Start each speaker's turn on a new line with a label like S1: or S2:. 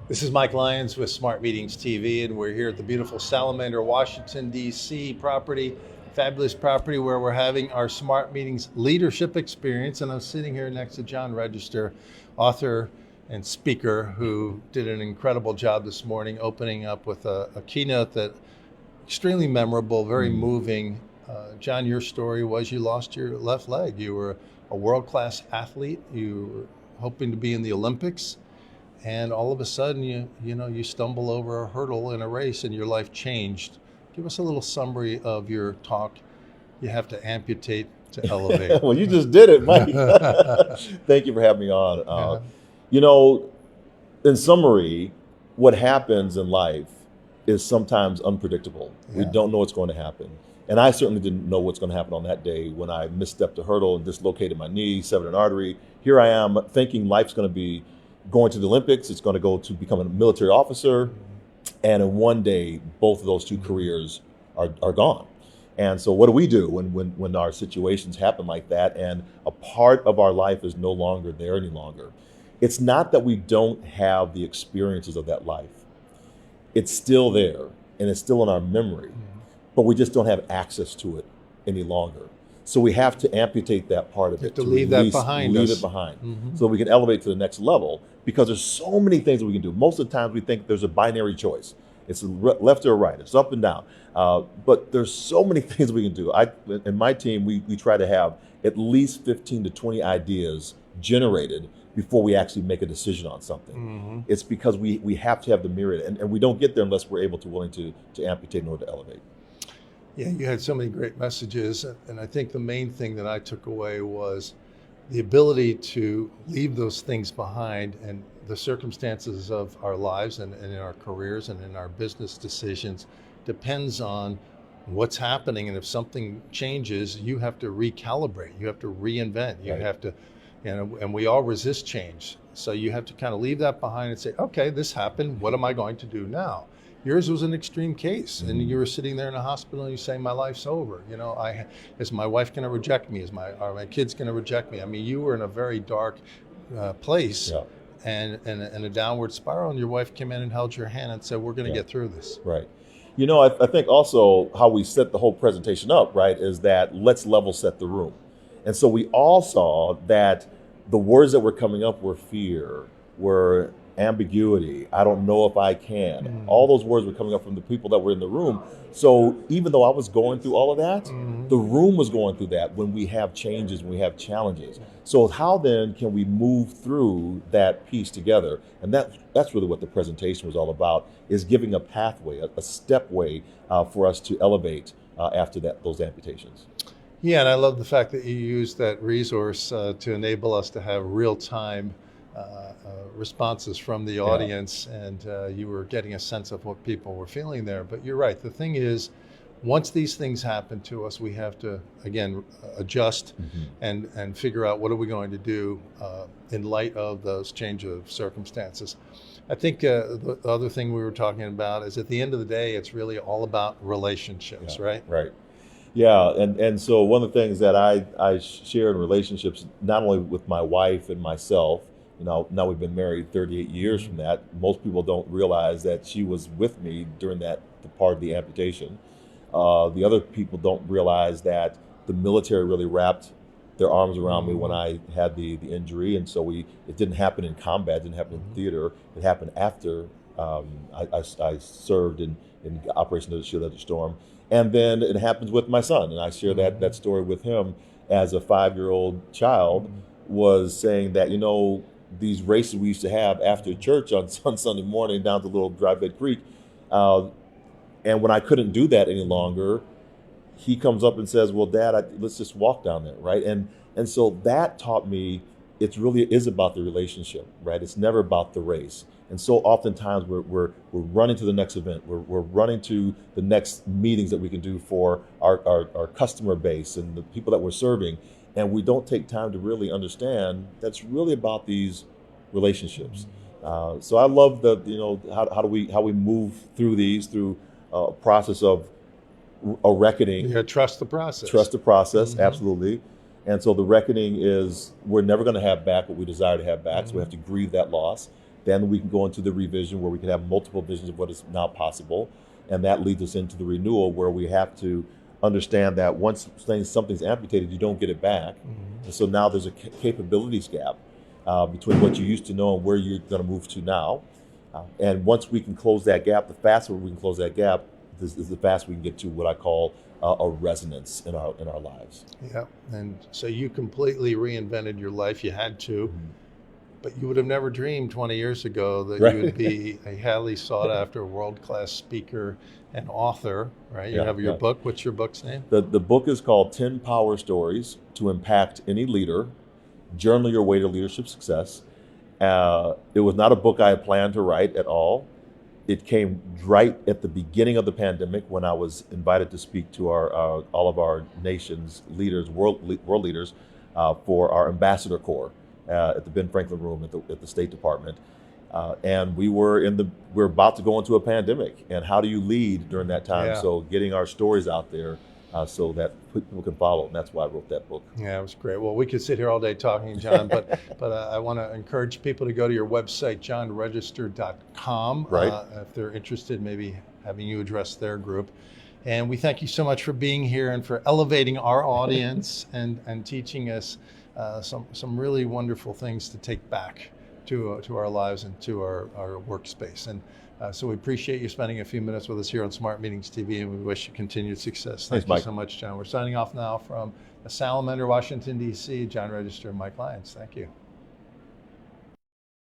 S1: This is Mike Lyons with Smart Meetings TV, and we're here at the beautiful Salamander Washington DC property, fabulous property where we're having our Smart Meetings leadership experience. And I'm sitting here next to John Register, author and speaker, who did an incredible job this morning opening up with a keynote that extremely memorable, very moving. John, your story was you lost your left leg. You were a world-class athlete. You were hoping to be in the Olympics. And all of a sudden, you stumble over a hurdle in a race and your life changed. Give us a little summary of your talk. You have to amputate to elevate.
S2: Well, you just did it, Mike. Thank you for having me on. In summary, what happens in life is sometimes unpredictable.
S1: Yeah.
S2: We don't know what's going to happen. And I certainly didn't know what's going to happen on that day when I misstepped a hurdle and dislocated my knee, severed an artery. Here I am thinking life's going to be going to the Olympics, it's going to go to become a military officer, and in one day, both of those two careers are gone. And so what do we do when our situations happen like that and a part of our life is no longer there any longer? It's not that we don't have the experiences of that life. It's still there, and it's still in our memory, but we just don't have access to it any longer. So we have to amputate that part of it.
S1: To leave that behind us.
S2: Leave it behind. So we can elevate to the next level, because there's so many things that we can do. Most of the times we think there's a binary choice. It's left or right, it's up and down. But there's so many things we can do. In my team, we try to have at least 15 to 20 ideas generated before we actually make a decision on something. It's because we have to have the myriad, and we don't get there unless we're willing to amputate in order to elevate.
S1: Yeah, you had so many great messages, and I think the main thing that I took away was the ability to leave those things behind, and the circumstances of our lives and in our careers and in our business decisions depends on what's happening. And if something changes, you have to recalibrate, you have to reinvent, you have to, and we all resist change. So you have to kind of leave that behind and say, okay, this happened, what am I going to do now? Yours was an extreme case, and you were sitting there in a hospital and you say, my life's over. Is my wife going to reject me? Are my kids going to reject me? I mean, you were in a very dark place and a downward spiral, and your wife came in and held your hand and said, we're going to get through this.
S2: Right. I think also how we set the whole presentation up, right, is that let's level set the room. And so we all saw that the words that were coming up were fear, were ambiguity, I don't know if I can. All those words were coming up from the people that were in the room. So even though I was going through all of that, the room was going through that when we have changes, when we have challenges. So how then can we move through that piece together? And that's really what the presentation was all about, is giving a pathway, a step way for us to elevate after those amputations.
S1: Yeah, and I love the fact that you used that resource to enable us to have real-time responses from the audience, and you were getting a sense of what people were feeling there. But you're right. The thing is, once these things happen to us, we have to, again, adjust and figure out what are we going to do in light of those change of circumstances. I think the other thing we were talking about is at the end of the day, it's really all about relationships, right?
S2: Right. Yeah, and so one of the things that I share in relationships, not only with my wife and myself, now we've been married 38 years from that. Most people don't realize that she was with me during the part of the amputation. The other people don't realize that the military really wrapped their arms around me when I had the injury, and so it didn't happen in combat, it didn't happen in theater. It happened after I served in Operation Desert Storm. And then it happens with my son, and I share that story with him as a 5-year-old child, was saying that, these races we used to have after church on Sunday morning down to Little Dry Bed Creek, and when I couldn't do that any longer, he comes up and says, well, Dad, let's just walk down there, right? And so that taught me it really is about the relationship, right? It's never about the race. And so oftentimes we're running to the next event, we're running to the next meetings that we can do for our customer base and the people that we're serving, and we don't take time to really understand that's really about these relationships. So I love how we move through a process of a reckoning.
S1: Yeah, trust the process.
S2: Trust the process, absolutely. And so the reckoning is we're never going to have back what we desire to have back, so we have to grieve that loss. Then we can go into the revision where we can have multiple visions of what is now possible. And that leads us into the renewal where we have to understand that once something's amputated, you don't get it back. And so now there's a capabilities gap between what you used to know and where you're going to move to now. And once we can close that gap, the faster we can close that gap, is the faster we can get to what I call a resonance in our lives.
S1: Yeah, and so you completely reinvented your life. You had to, but you would have never dreamed 20 years ago that you would be a highly sought after world-class speaker and author, right? You have your book. What's your book's name?
S2: The book is called 10 Power Stories to Impact Any Leader, Journal Your Way to Leadership Success. It was not a book I had planned to write at all. It came right at the beginning of the pandemic when I was invited to speak to all of our nation's leaders, world leaders, for our ambassador corps at the Ben Franklin Room at the State Department. And we're about to go into a pandemic. And how do you lead during that time?
S1: Yeah.
S2: So getting our stories out there so that people can follow. And that's why I wrote that book.
S1: Yeah, it was great. Well, we could sit here all day talking, John, but I want to encourage people to go to your website, johnregister.com,
S2: Right.
S1: If they're interested, maybe having you address their group. And we thank you so much for being here and for elevating our audience and teaching us some really wonderful things to take back to our lives and to our workspace. And so we appreciate you spending a few minutes with us here on Smart Meetings TV, and we wish you continued success. Thank
S2: Thanks,
S1: you
S2: Mike.
S1: so much, John. We're signing off now from the Salamander, Washington, DC. John Register and Mike Lyons. Thank you.